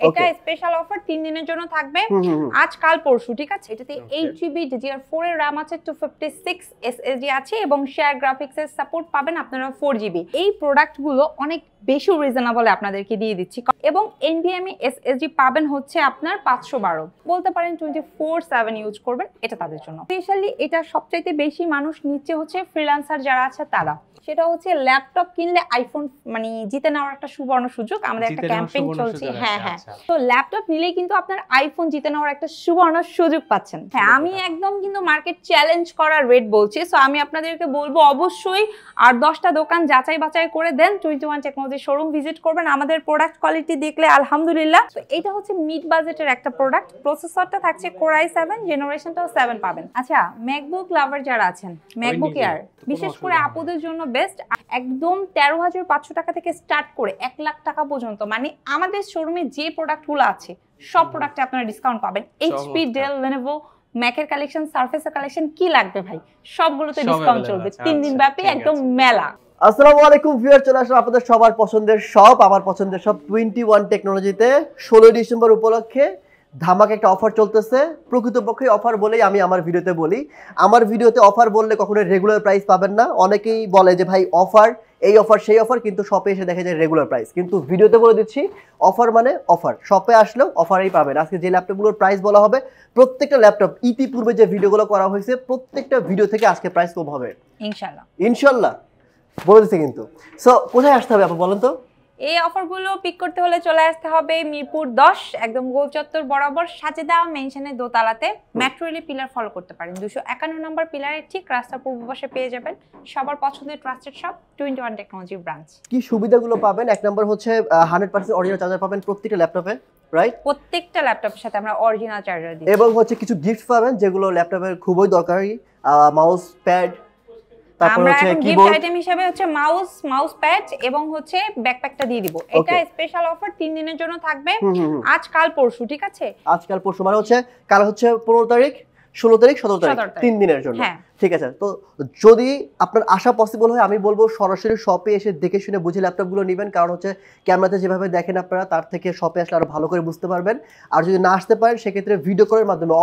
এটা special offer 3 দিনের জন্য থাকবে, আজ কাল পরশু, ঠিক আছে? এটাতে 8GB DDR4 এর RAM আছে, 256 SSD আছে এবং শেয়ার গ্রাফিক্স এর সাপোর্ট পাবেন আপনারা 4GB। এই প্রোডাক্টগুলো অনেক বেশি রিজনেবল আপনাদেরকে দিয়ে দিচ্ছি এবং NVMe SSD পাবেন হচ্ছে আপনার 512, বলতে পারেন 24/7 ইউজ করবেন, এটা তাদের জন্য স্পেশালি। এটা সবচাইতে বেশি মানুষ নিচ্ছে হচ্ছে ফ্রিল্যান্সার যারা আছে তারা, সেটা হচ্ছে ল্যাপটপ কিনলে আইফোন মানে জিতে নেওয়ার একটা সুবর্ণ সুযোগ। আমাদের একটা ক্যাম্পেইন চলছে, হ্যাঁ হ্যাঁ, তো ল্যাপটপ নিলেই কিন্তু আপনার আইফোন জিতে নেওয়ার একটা সুবর্ণ সুযোগ পাচ্ছেন। হ্যাঁ, আমি একদম কিন্তু মার্কেট চ্যালেঞ্জ করার রেট বলছি, সো আমি আপনাদেরকে বলবো অবশ্যই আর 10টা দোকান যাচাই বাছাই করে দেন, 21 টেকনোলজি শোরুম ভিজিট করবেন, আমাদের প্রোডাক্ট কোয়ালিটি দেখলে আলহামদুলিল্লাহ। তো এটা হচ্ছে মিড বাজেটের একটা প্রোডাক্ট, প্রসেসরটা থাকছে Core i7, জেনারেশনটাও 7 পাবেন। আচ্ছা, ম্যাকবুক লাভার যারা আছেন, ম্যাকবুক এয়ার বিশেষ করে আপুদের জন্য বেস্ট, একদম 13,500 টাকা থেকে স্টার্ট করে 1 লাখ টাকা পর্যন্ত, মানে আমাদের শোরুমে যে প্রোডাক্টগুলো আছে সব প্রোডাক্টে আপনারা ডিসকাউন্ট পাবেন। HP, ডেল, লেনোভো, ম্যাকের কালেকশন, সারফেসের কালেকশন, কি লাগবে ভাই, সবগুলোতে ডিসকাউন্ট চলবে 3 দিন ব্যাপী, একদম মেলা। আসসালামু আলাইকুম ভিউয়ার, চলে আসলাম আপনাদের সবার পছন্দের শপ, আমার পছন্দের শপ 21 টেকনোলজিতে 16 ডিসেম্বর উপলক্ষে ধামাকা একটা অফার চলতেছে। প্রকৃতপক্ষে অফার বলেই আমি আমার ভিডিওতে বলি, আমার ভিডিওতে অফার বললে কখনো রেগুলার প্রাইস পাবেন না। অনেকেই বলে যে ভাই অফার, এই অফার সেই অফার, কিন্তু শপে এসে দেখা যায় রেগুলার প্রাইস। কিন্তু ভিডিওতে বলে দিচ্ছি অফার মানে অফার, শপে আসলেও অফারই পাবেন। আজকে যে ল্যাপটপগুলোর প্রাইস বলা হবে, প্রত্যেকটা ল্যাপটপ ইতিপূর্বে যে ভিডিওগুলো করা হয়েছে প্রত্যেকটা ভিডিও থেকে আজকে প্রাইস কম হবে ইনশাল্লাহ। ইনশাল্লাহ বলে দিচ্ছে কিন্তু। সো কোথায় আসতে হবে আপু বলেন তো? এই অফারগুলো পিক করতে হলে চলে আসতে হবে মিরপুর 10, একদম গোল চত্বর বরাবর সাজেদা মেনশনের দোতলাতে। মেট্রো রেল পিলার ফলো করতে পারেন, 251 নম্বর পিলারের ঠিক রাস্তার পূর্ব পাশে পেয়ে যাবেন সবার পছন্দের ট্রাস্টেড শপ 21 টেকনোলজি ব্রাঞ্চ। কি সুবিধাগুলো পাবেন? এক নম্বর হচ্ছে 100% অরিজিনাল চার্জার পাবেন প্রত্যেকটা ল্যাপটপে, রাইট? প্রত্যেকটা ল্যাপটপের সাথে আমরা অরিজিনাল চার্জার দিই এবং হচ্ছে কিছু গিফট পাবেন যেগুলো ল্যাপটপের খুবই দরকারি, মাউস প্যাড, তারপর হচ্ছে কিবোর্ড আইটেম হিসেবে হচ্ছে মাউস প্যাড এবং হচ্ছে ব্যাকপ্যাকটা দিয়ে দিব। এটা স্পেশাল অফার 3 দিনের জন্য থাকবে, আজ কাল পরশু, ঠিক আছে? আজ কাল পরশু মানে হচ্ছে কাল হচ্ছে 15 তারিখ, 16 তারিখ, 17 তারিখ, 3 দিনের জন্য, ঠিক আছে? তো যদি আপনার আসা পসিবল হয় আমি বলবো সরাসরি শপে এসে দেখে শুনে বুঝে ল্যাপটপগুলো নেবেন, কারণ হচ্ছে ক্যামেরাতে যেভাবে দেখেন আপনারা তার থেকে শপে আসলে আরো ভালো করে বুঝতে পারবেন। আর যদি না আসতে পারেন সেক্ষেত্রে ভিডিও কলের মাধ্যমে,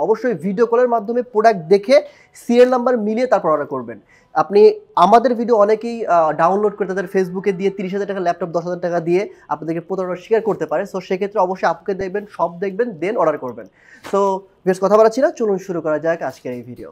অবশ্যই ভিডিও কলের মাধ্যমে প্রোডাক্ট দেখে সিরিয়াল নাম্বার মিলিয়ে তারপর অর্ডার করবেন। আপনি আমাদের ভিডিও অনেকেই ডাউনলোড করে তাদের ফেসবুকে দিয়ে 30,000 টাকা ল্যাপটপ 10,000 টাকা দিয়ে আপনাদেরকে প্রতারণা স্বীকার করতে পারে। সো সেক্ষেত্রে অবশ্যই আপুকে দেখবেন, সব দেখবেন, দেন অর্ডার করবেন। সো বেশ কথা বলাচ্ছি না, চলুন শুরু করা যাক আজকের এই ভিডিও।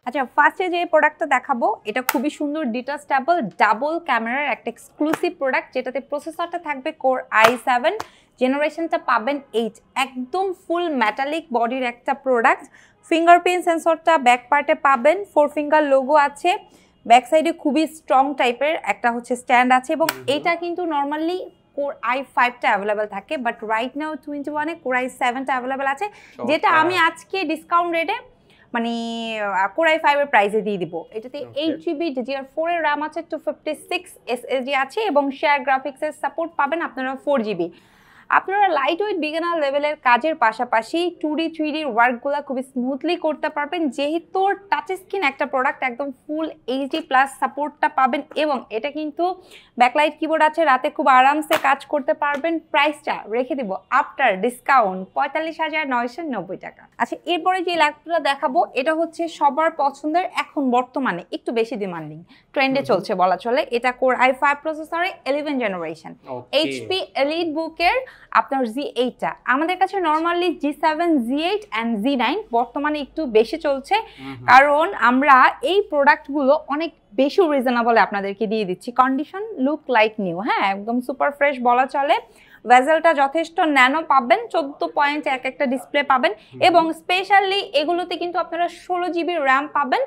আচ্ছা, ফার্স্টে যে প্রোডাক্টটা দেখাবো এটা খুবই সুন্দর ডিটাচেবল ডাবল ক্যামেরার একটা এক্সক্লুসিভ প্রোডাক্ট, যেটাতে প্রসেসরটা থাকবে Core i7, জেনারেশনটা পাবেন 8, একদম ফুল মেটালিক বডির একটা প্রোডাক্ট। ফিঙ্গারপ্রিন্ট সেন্সরটা ব্যাক পার্টে পাবেন, 4 ফিঙ্গার লোগো আছে, ব্যাক সাইডে খুবই স্ট্রং টাইপের একটা হচ্ছে স্ট্যান্ড আছে এবং এটা কিন্তু নর্মালি Core i5টা অ্যাভেলেবেল থাকে, বাট রাইট নাও 21-এ Core i7টা অ্যাভেলেবেল আছে, যেটা আমি আজকে ডিসকাউন্ট রেটে মানে Core i5 এর প্রাইসে দিয়ে দিব। এটাতে 8GB DDR4 এর RAM আছে, 256 SSD আছে এবং শেয়ার গ্রাফিক্স এর সাপোর্ট পাবেন আপনারা 4GB। আপনারা লাইট ওয়েট বিগিনার লেভেলের কাজের পাশাপাশি 2D 3D ওয়ার্কগুলো খুবই স্মুথলি করতে পারবেন, যেহেতু টাচ স্ক্রিন একটা প্রোডাক্ট, একদম ফুল HD+ সাপোর্টটা পাবেন এবং এটা কিন্তু ব্যাকলাইট কিবোর্ড আছে, রাতে খুব আরামসে কাজ করতে পারবেন। প্রাইসটা রেখে দিব আফটার ডিসকাউন্ট 45,990 টাকা। আচ্ছা, এরপরে যে ল্যাপটপটা দেখাবো এটা হচ্ছে সবার পছন্দের, এখন বর্তমানে একটু বেশি ডিমান্ডিং, ট্রেন্ডে চলছে বলা চলে। এটা Core i5 প্রসেসরে 11 জেনারেশন, HP এলিট বুকের আপনার Z8টা। আমাদের কাছে normally G7, Z8 and Z9 বর্তমানে একটু বেশি চলছে, কারণ আমরা এই প্রোডাক্টগুলো অনেক বেশি রিজনেবল আপনাদেরকে দিয়ে দিচ্ছি। কন্ডিশন লুক লাইক নিউ, হ্যাঁ একদম সুপার ফ্রেশ বলা চলে। ভেজেলটা যথেষ্ট ন্যানো পাবেন, 14 পয়েন্ট একটা ডিসপ্লে পাবেন এবং স্পেশালি এগুলোতে কিন্তু আপনারা 16GB RAM পাবেন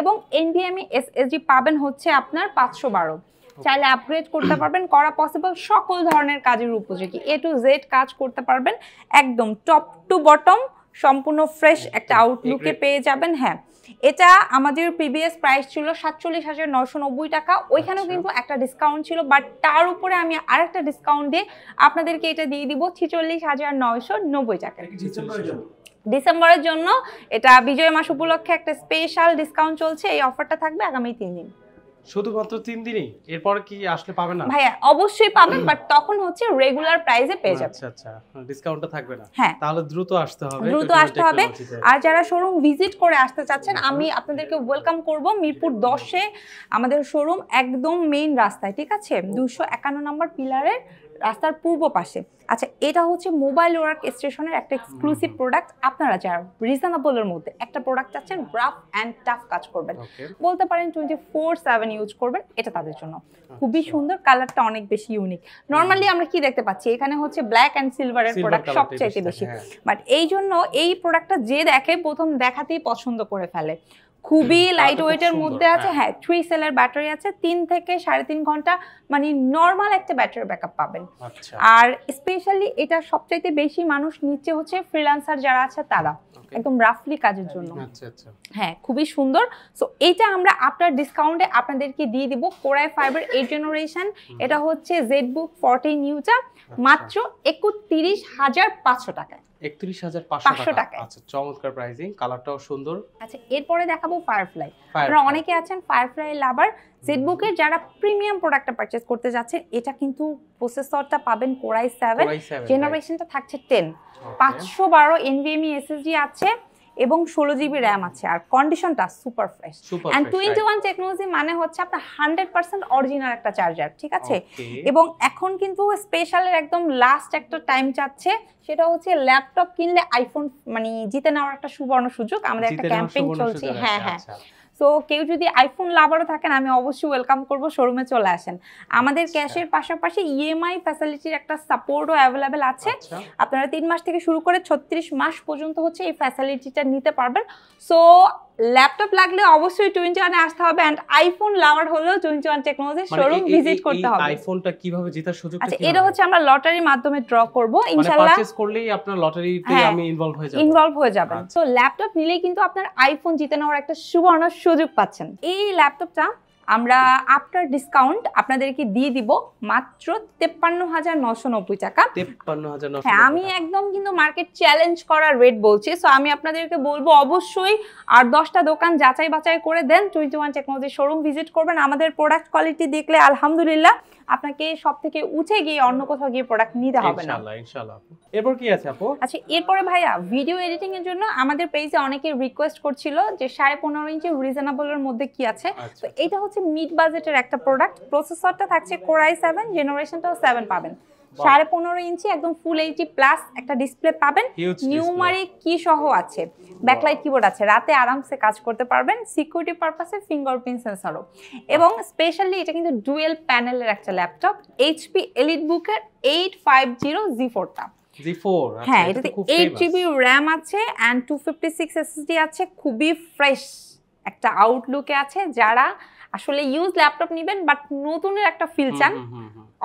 এবং NVMe SSD পাবেন হচ্ছে আপনার 512। চাইলে আপগ্রেড করতে পারবেন, করা পসিবল, সকল ধরনের কাজের উপযোগী, A to Z কাজ করতে পারবেন, একদম টপ টু বটম সম্পূর্ণ ফ্রেশ একটা আউটলুকে পেয়ে যাবেন। হ্যাঁ, এটা আমাদের প্রিভিয়াস প্রাইস ছিল 47,990 টাকা, ওইখানেও কিন্তু একটা ডিসকাউন্ট ছিল, বাট তার উপরে আমি আরেকটা ডিসকাউন্ট দিয়ে আপনাদেরকে এটা দিয়ে দিব 46,990 টাকা। ডিসেম্বরের জন্য এটা বিজয় মাস উপলক্ষে একটা স্পেশাল ডিসকাউন্ট চলছে, এই অফারটা থাকবে আগামী 3 দিন। শুধুমাত্র 3 দিনই, এরপর কি আসলে পাবে না? ভাইয়া অবশ্যই পাবেন, বাট তখন হচ্ছে রেগুলার প্রাইসে পেয়ে যাবেন। আচ্ছা আচ্ছা, ডিসকাউন্টটা থাকবে না। হ্যাঁ, তাহলে দ্রুত আসতে হবে, দ্রুত আসতে হবে। আর যারা শোরুম ভিজিট করে আসতে চাচ্ছেন, আমি আপনাদেরকে ওয়েলকাম করব মিরপুর 10-এ আমাদের শোরুম, একদম মেইন রাস্তায়, ঠিক আছে, 251 নম্বর পিলারের রাস্তার পূর্ব পাশে। আচ্ছা, এটা হচ্ছে মোবাইল ওয়ার্ক স্টেশনের একটা এক্সক্লুসিভ প্রোডাক্ট। আপনারা যারা রিজনেবলের মধ্যে একটা প্রোডাক্ট চাচ্ছেন, রাফ অ্যান্ড টাফ কাজ করবেন, বলতে পারেন 24/7 ইউজ করবেন, এটা তাদের জন্য খুবই সুন্দর। কালারটা অনেক বেশি ইউনিক। নর্মালি আমরা কি দেখতে পাচ্ছি, এখানে হচ্ছে ব্ল্যাক অ্যান্ড সিলভারের প্রোডাক্ট সবচেয়ে বেশি, বাট এই জন্য এই প্রোডাক্টটা যে দেখে প্রথম দেখাতেই পছন্দ করে ফেলে। খুবই লাইট ওয়েটের মধ্যে আছে। হ্যাঁ, 3 সেলের ব্যাটারি আছে, 3 থেকে 3.5 ঘন্টা মানে নর্মাল একটা ব্যাটারি ব্যাকআপ পাবেন। আর স্পেশালি এটা সবচাইতে বেশি মানুষ নিচ্ছে হচ্ছে ফ্রিল্যান্সার যারা আছে তারা, একদম রাফলি কাজের জন্য। আচ্ছা আচ্ছা, হ্যাঁ, খুবই সুন্দর। সো এটা আমরা আপনার ডিসকাউন্টে আপনাদেরকে দিয়ে দিব Core i5 এর 8 জেনারেশন। এটা হচ্ছে ZBook 14 Uটা, মাত্র 31,500 টাকায়। 31,500 টাকা। আচ্ছা, চমৎকার প্রাইসিং, কালারটাও সুন্দর। আচ্ছা, এরপরে দেখাবো ফায়ারফ্লাই। আপনারা অনেকে আছেন ফায়ারফ্লাই লাভার। ZBook এর যারা প্রিমিয়াম প্রোডাক্টটা পারচেজ করতে যাচ্ছেন, এটা কিন্তু প্রসেসরটা পাবেন Core i7, জেনারেশনটা থাকছে 10, 512 NVMe SSD আছে এবং 16 GB RAM আছে, আর কন্ডিশনটা সুপার ফ্রেশ। এন্ড 21 টেকনোলজি মানে হচ্ছে আপনার 100% অরিজিনাল একটা চার্জার, ঠিক আছে। এবং এখন কিন্তু স্পেশালের একদম লাস্ট একটা টাইম চাচ্ছে, সেটা হচ্ছে ল্যাপটপ কিনলে আইফোন মানে জিতে নেওয়ার একটা সুবর্ণ সুযোগ। আমাদের একটা ক্যাম্পেইন চলছে। হ্যাঁ হ্যাঁ, সো কেউ যদি আইফোন লাভারও থাকেন, আমি অবশ্যই ওয়েলকাম করব, শোরুমে চলে আসেন। আমাদের ক্যাশের পাশাপাশি ইএমআই ফ্যাসিলিটির একটা সাপোর্টও অ্যাভেলেবেল আছে। আপনারা 3 মাস থেকে শুরু করে 36 মাস পর্যন্ত হচ্ছে এই ফ্যাসিলিটিটা নিতে পারবেন। সো ল্যাপটপ লাগলে অবশ্যই 21-এ আসতে হবে, এন্ড আইফোন লাভার হলেও 21 টেকনোলজি শোরুম ভিজিট করতে হবে। আইফোনটা কিভাবে জেতার সুযোগটা? আচ্ছা, এটা হচ্ছে আমরা লটারির মাধ্যমে ড্র করব ইনশাআল্লাহ। পারচেজ করলেই আপনার লটারিতে আমি ইনভলভ হয়ে যাবেন। সো ল্যাপটপ নিলেই কিন্তু আপনার আইফোন জিতে নেওয়ার একটা সুবর্ণ সুযোগ পাচ্ছেন। এই ল্যাপটপটা আমরা আফটার ডিসকাউন্ট আপনাদেরকে দিয়ে দিব মাত্র 53,990 টাকা। 53,990। হ্যাঁ, আমি একদম কিন্তু মার্কেট চ্যালেঞ্জ করার রেট বলছি। সো আমি আপনাদেরকে বলবো অবশ্যই আর 10টা দোকান যাচাই বাছাই করে দেন, 21 টেকনোলজি শোরুম ভিজিট করবেন। আমাদের প্রোডাক্ট কোয়ালিটি দেখলে আলহামদুলিল্লাহ আপনাকে সব থেকে উঠে গিয়ে অন্য কোথাও গিয়ে প্রোডাক্ট নিতে হবে না। ইনশাআল্লাহ ইনশাআল্লাহ। এরপর কি আছে আপু? আচ্ছা, এরপরে ভাইয়া ভিডিও এডিটিং এর জন্য আমাদের পেজে অনেকে রিকোয়েস্ট করছিল যে 15.5 ইঞ্চি রিজনেবলের মধ্যে কি আছে। তো এটা হচ্ছে মিড বাজেটের একটা প্রোডাক্ট। প্রসেসরটা থাকছে Core i7, জেনারেশনটাও 7 পাবেন। 15.5 ইঞ্চি একদম ফুল এইচডি প্লাস একটা ডিসপ্লে পাবেন, নিউমারিক কি সহ আছে, ব্যাকলাইট কিবোর্ড আছে, রাতে আরামসে কাজ করতে পারবেন, সিকিউরিটি পারপাসে ফিঙ্গারপ্রিন্ট সেন্সরও। এবং স্পেশালি এটা কিন্তু ডুয়েল প্যানেলের একটা ল্যাপটপ, এইচপি এলিটবুকের 850 G4টা। হ্যাঁ, এটাতে 8 GB RAM আছে এন্ড 256 SSD আছে। খুবই ফ্রেশ একটা আউটলুকে আছে। যারা আসলে ইউজ ল্যাপটপ নেবেন বাট নতুনের একটা ফিল চান,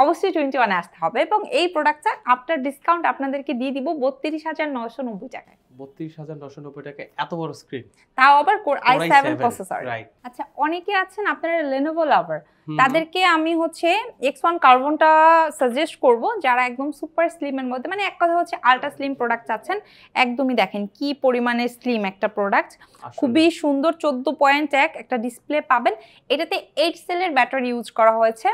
অবশ্যই 21-এ আসতে হবে। এবং এই প্রোডাক্টটা আফটার ডিসকাউন্ট আপনাদেরকে দিয়ে দিব 32,990 টাকায়। 32,990 টাকায় এত বড় স্ক্রিন, তাও আবার Core i7 প্রসেসর। আচ্ছা, অনেকে আছেন আপনারা Lenovo লাভার, তাদেরকে আমি হচ্ছে X1 কার্বনটা সাজেস্ট করব। যারা একদম সুপার স্লিম এর মধ্যে, মানে এক কথা হচ্ছে আলট্রা স্লিম প্রোডাক্ট চাচ্ছেন, একদমই দেখেন কি পরিমাণে স্লিম একটা প্রোডাক্ট, খুবই সুন্দর। 14.1 একটা ডিসপ্লে পাবেন। এটাতে 8 সেলের ব্যাটারি ইউজ করা হয়েছে।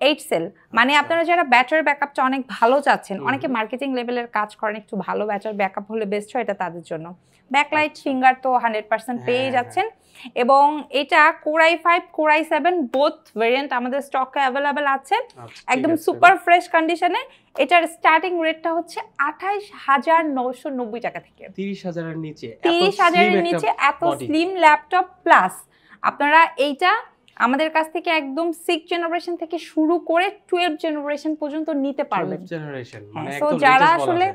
8 সেল মানে আপনারা যারা ব্যাটারি ব্যাকআপটা অনেক ভালো চাচ্ছেন, অনেকে মার্কেটিং লেভেলের কাজ করেন, একটু ভালো ব্যাটারি ব্যাকআপ হলে বেস্ট হয়, এটা তাদের জন্য। ব্যাকলাইট ফিঙ্গার তো 100% পেয়ে যাচ্ছেন। এবং এটা Core i5 Core i7 both variant আমাদের স্টকে অ্যাভেলেবেল আছে, একদম সুপার ফ্রেশ কন্ডিশনে। এটার স্টার্টিং রেটটা হচ্ছে 28,990 টাকা থেকে। 30,000 এর নিচে, 30,000 এর নিচে এত স্লিম ল্যাপটপ প্লাস আপনারা এইটা আমাদের কাছ থেকে একদম 6 জেনারেশন থেকে শুরু করে 12 জেনারেশন পর্যন্ত নিতে পারবেন। মানে একদম যারা আসলে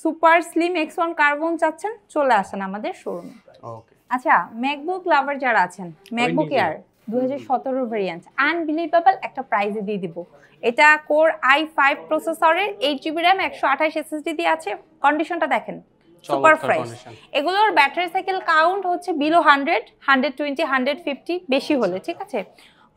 সুপার স্লিম X1 কার্বন চাচ্ছেন, চলে আসেন আমাদের শোরুমে। ওকে। আচ্ছা, ম্যাকবুক লাভার যারা আছেন, ম্যাকবুক এয়ার 2017 ভেরিয়েন্ট আনবিলিভেবল একটা প্রাইসে দিয়ে দিব। এটা Core i5 প্রসেসরের 8 GB RAM 128 SSD দিয়ে আছে। কন্ডিশনটা দেখেন সুপার ফ্রেশ। এগুলোর ব্যাটারি সাইকেল কাউন্ট হচ্ছে বিলো 100, 120, 150 বেশি হলে, ঠিক আছে।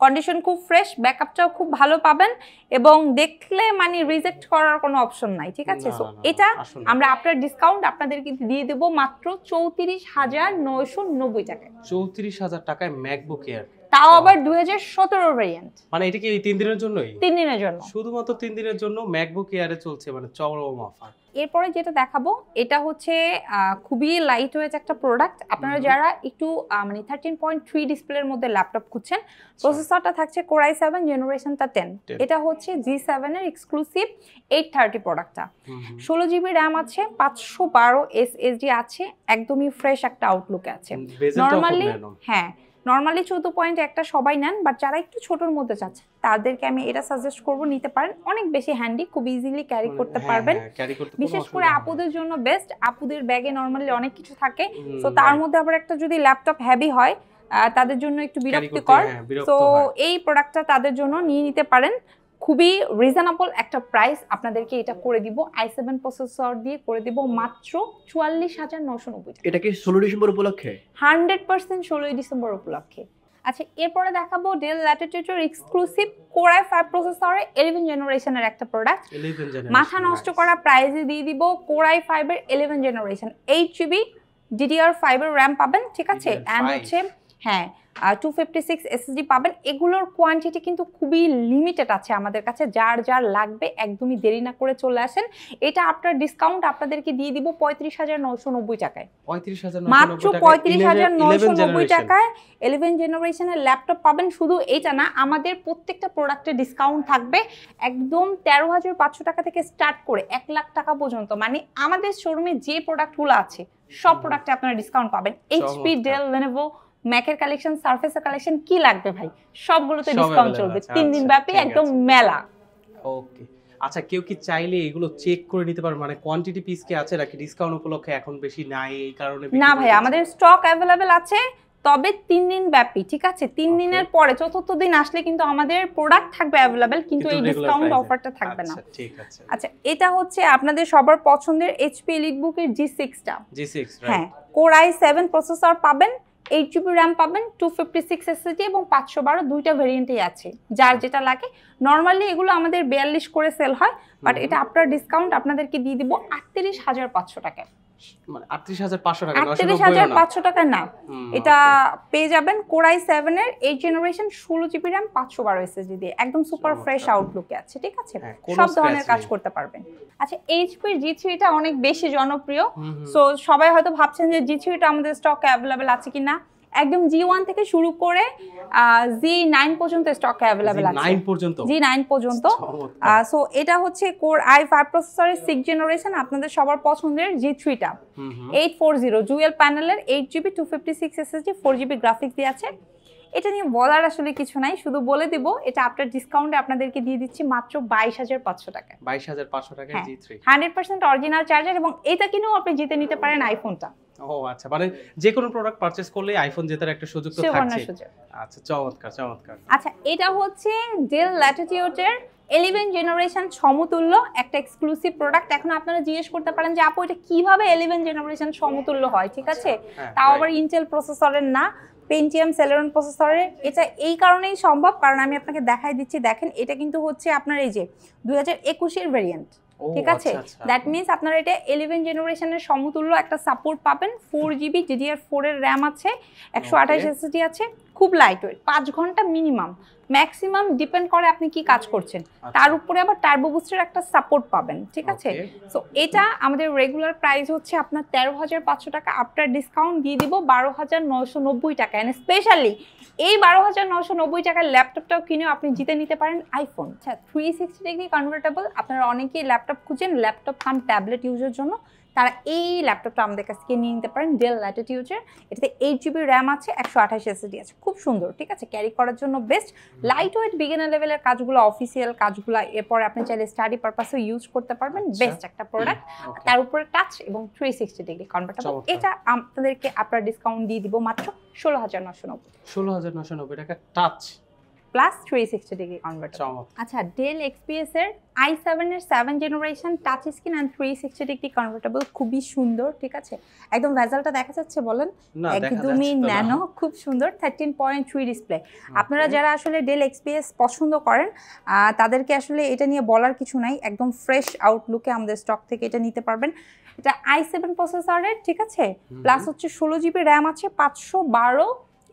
কন্ডিশন খুব ফ্রেশ, ব্যাকআপটাও খুব ভালো পাবেন এবং দেখলে মানে রিজেক্ট করার কোনো অপশন নাই, ঠিক আছে? সো এটা আমরা আপনার ডিসকাউন্ট আপনাদেরকে দিয়ে দেব মাত্র 34,990 টাকায়। 34,000 টাকায় ম্যাকবুক এয়ার, তাও আবার 2017 ভেরিয়েন্ট। মানে এটা কি 3 দিনের জন্যই? 3 দিনের জন্য, শুধুমাত্র 3 দিনের জন্য ম্যাকবুক এয়ারে চলছে মানে চরম অফার। এরপরে যেটা দেখাবো এটা হচ্ছে খুবই লাইট ওয়েট একটা প্রোডাক্ট। আপনারা যারা একটু মানে 13.3 ডিসপ্লের মধ্যে ল্যাপটপ খুঁজছেন, প্রসেসরটা থাকছে Core i7 জেনারেশনটা 10। এটা হচ্ছে G7 এর এক্সক্লুসিভ 830 প্রোডাক্টটা। 16 জিবি র্যাম আছে, 512 SSD আছে, একদমই ফ্রেশ একটা আউটলুকে আছে। নরমালি নরমালি 14.1টা সবাই নেন, বাট যারা একটু ছোটর মধ্যে চাচ্ছে তাদেরকে আমি এটা সাজেস্ট করব, নিতে পারেন। অনেক বেশি হ্যান্ডি, খুব ইজিলি ক্যারি করতে পারবেন। বিশেষ করে আপুদের জন্য বেস্ট। আপুদের ব্যাগে নরমালি অনেক কিছু থাকে, তো তার মধ্যে আবার একটা যদি ল্যাপটপ হেভি হয় তাদের জন্য একটু বিরক্তিকর। তো এই প্রোডাক্টটা তাদের জন্য নিয়ে নিতে পারেন। খুবই রিজনেবল একটা প্রাইস, আপনাদেরকে এটা করে দিব i7 প্রসেসর দিয়ে করে দিব মাত্র 44,990 টাকা। এটা কি 16 ডিসেম্বর উপলক্ষে? 100% 16 ডিসেম্বর উপলক্ষে। আচ্ছা, এরপরে দেখাবো ডেল ল্যাটিটিউডের এক্সক্লুসিভ Core i5 প্রসেসরে 11 জেনারেশনের একটা প্রোডাক্ট। মাথা নষ্ট করা প্রাইসে দিয়ে দিব Core i5 এর 11 জেনারেশন 8GB DDR5 এর RAM পাবেন, ঠিক আছে? এন্ড হচ্ছে 256 SSD পাবেন। এগুলোর কোয়ান্টিটি কিন্তু খুবই লিমিটেড আছে আমাদের কাছে, যার যার লাগবে একদমই দেরি না করে চলে আসেন। এটা আপনার ডিসকাউন্ট আপনাদেরকে দিয়ে দিব 35,990 টাকায়। মাত্র 35,990 টাকায় 11 জেনারেশনের ল্যাপটপ পাবেন। শুধু এটা না, আমাদের প্রত্যেকটা প্রোডাক্টে ডিসকাউন্ট থাকবে একদম 13,500 টাকা থেকে স্টার্ট করে 1 লাখ টাকা পর্যন্ত। মানে আমাদের শোরুমে যে প্রোডাক্টগুলো আছে সব প্রোডাক্টে আপনারা ডিসকাউন্ট পাবেন। HP, ডেল, Lenovo, ম্যাকের কালেকশন, সারফেসের কালেকশন, কি লাগবে ভাই সবগুলোতে ডিসকাউন্ট চলবে 3 দিন ব্যাপী, একদম মেলা। ওকে, আচ্ছা কেউ কি চাইলে এগুলো চেক করে নিতে পারবে? মানে কোয়ান্টিটি পিস কি আছে নাকি ডিসকাউন্ট উপলক্ষে এখন বেশি নাই এই কারণে? না ভাই, আমাদের স্টক অ্যাভেলেবেল আছে, তবে 3 দিন ব্যাপী, ঠিক আছে? 3 দিনের পরে চতুর্থ দিন আসলে কিন্তু আমাদের প্রোডাক্ট থাকবে অ্যাভেলেবেল, কিন্তু এই ডিসকাউন্ট অফারটা থাকবে না। ঠিক আছে। আচ্ছা, এটা হচ্ছে আপনাদের সবার পছন্দের HP EliteBook এর G6টা। G6 হ্যাঁ, Core i7 প্রসেসর পাবেন, 8GB RAM পাবেন, 256 SSD এবং 512 দুইটা ভেরিয়েন্টই আছে, যার যেটা লাগে। নরমালি এগুলো আমাদের 42 করে সেল হয়, বাট এটা আপনার ডিসকাউন্ট আপনাদেরকে দিয়ে দিব 38,500 টাকায়। মানে 38,500 টাকা, 38,500 টাকা না, এটা পেয়ে যাবেন Core i7 এর 8 জেনারেশন 16GB RAM 512 SSD দিয়ে, একদম সুপার ফ্রেশ আউটলুকে আছে, ঠিক আছে? সব ধরনের কাজ করতে পারবেন। আচ্ছা, HP G3টা অনেক বেশি জনপ্রিয়, সো সবাই হয়তো ভাবছেন যে G3টা আমাদের স্টকে অ্যাভেলেবেল আছে কিনা। একদম G1 থেকে শুরু করে G9 পর্যন্ত স্টকে অ্যাভেলেবেল আছে। G9 পর্যন্ত। সো এটা হচ্ছে Core i5 প্রসেসরের 6 জেনারেশন, আপনাদের সবার পছন্দের G3টা 840 ডুয়াল প্যানেলের 8GB 256 SSD 4GB গ্রাফিক্স দিয়ে আছে। এটা নিয়ে বলার আসলে কিছু নাই, শুধু বলে দিব এটা আপনার ডিসকাউন্টে আপনাদেরকে দিয়ে দিচ্ছি মাত্র 22,500 টাকায়। 22,500 টাকায় G3, 100% অরিজিনাল চার্জার, এবং এটা কিনেও আপনি জিতে নিতে পারেন আইফোনটা। ও আচ্ছা, মানে যে কোনো প্রোডাক্ট পারচেজ করলে আইফোন জেতার একটা সুযোগ তো থাকছে। আচ্ছা, চমৎকার চমৎকার। আচ্ছা, এটা হচ্ছে ডেল ল্যাটিটিউডের 11 জেনারেশন সমতুল্য একটা এক্সক্লুসিভ প্রোডাক্ট। এখন আপনারা জিজ্ঞেস করতে পারেন যে আপু এটা কিভাবে 11 জেনারেশন সমতুল্য হয়, ঠিক আছে? তাও আবার ইন্টেল প্রসেসরের না, পেন্টিয়াম সেলেরন প্রসেসরের। এটা এই কারণেই সম্ভব, কারণ আমি আপনাকে দেখাই দিচ্ছি। দেখেন, এটা কিন্তু হচ্ছে আপনার এই যে 2021 এর ভেরিয়েন্ট, ঠিক আছে? দ্যাট মিনস আপনারা এটা 11 জেনারেশনের সমতুল্য একটা সাপোর্ট পাবেন। 4GB DDR4 এর র্যাম আছে, 128 SSD আছে, খুব লাইট ওয়েট, 5 ঘন্টা মিনিমাম, ম্যাক্সিমাম ডিপেন্ড করে আপনি কি কাজ করছেন। তার উপরে আবার টার্বো বুস্টের একটা সাপোর্ট পাবেন, ঠিক আছে? সো এটা আমাদের রেগুলার প্রাইস হচ্ছে আপনার 13,500 টাকা, আফটার ডিসকাউন্ট দিয়ে দিব 12,990 টাকা। এন্ড স্পেশালি এই 12,990 টাকার ল্যাপটপটাও কিনেও আপনি জিতে নিতে পারেন আইফোন। আচ্ছা, 360 ডিগ্রি কনভার্টেবল, আপনারা অনেকেই ল্যাপটপ খুঁজেন ল্যাপটপ কাম ট্যাবলেট ইউজের জন্য, তারা এই ল্যাপটপটা আমাদের কাছ থেকে নিয়ে নিতে পারেন ডেল ল্যাটিটিউডের। এটাতে 8GB র্যাম আছে, 128 SSD আছে, খুব সুন্দর, ঠিক আছে? ক্যারি করার জন্য বেস্ট, লাইট ওয়েট, বিগিনার লেভেলের কাজগুলো, অফিসিয়াল কাজগুলো, এরপর আপনি চাইলে স্টাডি পারপাসেও ইউজ করতে পারবেন। বেস্ট একটা প্রোডাক্ট, তার উপরে টাচ এবং 360 ডিগ্রি কনভার্টেবল। এটা আপনাদেরকে আপনার ডিসকাউন্ট দিয়ে দিব মাত্র 16,990। 16,990 টাকা টাচ, প্লাস 360 ডিগ্রি কনভার্টেবল। আচ্ছা, ডেল এক্সপিএস এর i7 এর 7 generation touch screen and 360 degree convertible, খুবই সুন্দর, ঠিক আছে? একদম ভেজালটা দেখা যাচ্ছে বলেন? একদমই ন্যানো, খুব সুন্দর, 13.3 ডিসপ্লে। আপনারা যারা আসলে ডেল এক্সপিএস পছন্দ করেন তাদেরকে আসলে এটা নিয়ে বলার কিছু নাই, একদম ফ্রেশ আউটলুকে আমাদের স্টক থেকে এটা নিতে পারবেন। এটা i7 প্রসেসরের, ঠিক আছে? প্লাস হচ্ছে 16 জিবি র্যাম আছে, 512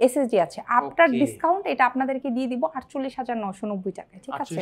এসএসডি আছে। আফটার ডিসকাউন্ট এটা আপনাদেরকে দিয়ে দিব 48,990 টাকায়, ঠিক আছে?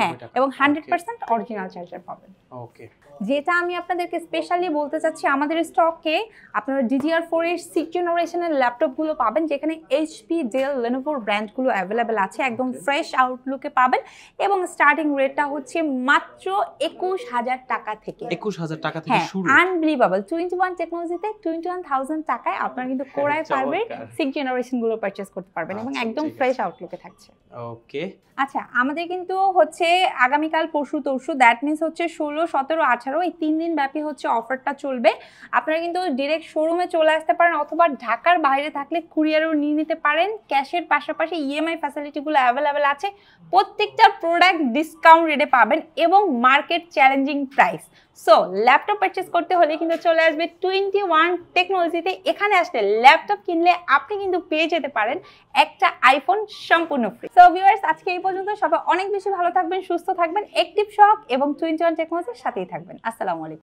হ্যাঁ, এবং 100% অরিজিনাল চার্জার পাবেন। ওকে, যেটা আমি আপনাদেরকে স্পেশালি বলতে চাচ্ছি, আমাদের স্টকে আপনারা DDR4 এর 6 জেনারেশনের ল্যাপটপগুলো পাবেন, যেখানে HP, ডেল, Lenovo ব্র্যান্ডগুলো অ্যাভেলেবেল আছে, একদম ফ্রেশ আউটলুকে পাবেন, এবং স্টার্টিং রেটটা হচ্ছে মাত্র 21,000 টাকা থেকে। 21,000 টাকা থেকে শুরু, আনবিলিভেবল। 21 টেকনোলজিতে 21,000 টাকায় আপনারা কিন্তু কোরাই পারবেন 6 জেনারেশন গুলো পারচেজ করতে পারবেন, এবং একদম ফ্রেশ আউটলুকে থাকছে। ওকে, আচ্ছা, আমাদের কিন্তু হচ্ছে আগামীকাল, পরশু, তরশু, দ্যাট মিনস হচ্ছে 16, 17, 18 এই 3 দিন ব্যাপী হচ্ছে অফারটা চলবে। আপনারা কিন্তু ডিরেক্ট শোরুমে চলে আসতে পারেন, অথবা ঢাকার বাইরে থাকলে কুরিয়ারও নিয়ে নিতে পারেন। ক্যাশের পাশাপাশি ইএমআই ফ্যাসিলিটিগুলো অ্যাভেলেবেল আছে। প্রত্যেকটা প্রোডাক্ট ডিসকাউন্ট রেটে পাবেন এবং market challenging price. So laptop purchase করতে হলে কিন্তু চলে আসবে 21 টেকনোলজিতে। এখানে আসলে ল্যাপটপ কিনলে আপনি কিন্তু পেয়ে যেতে পারেন একটা আইফোন সম্পূর্ণ ফ্রি। সো ভিউয়ার্স, আজকে এই পর্যন্ত। সবাই অনেক বেশি ভালো থাকবেন, সুস্থ থাকবেন, অ্যাক্টিভ শক এবং 21 টেকনোলজির সাথেই থাকবেন। আসসালামু আলাইকুম।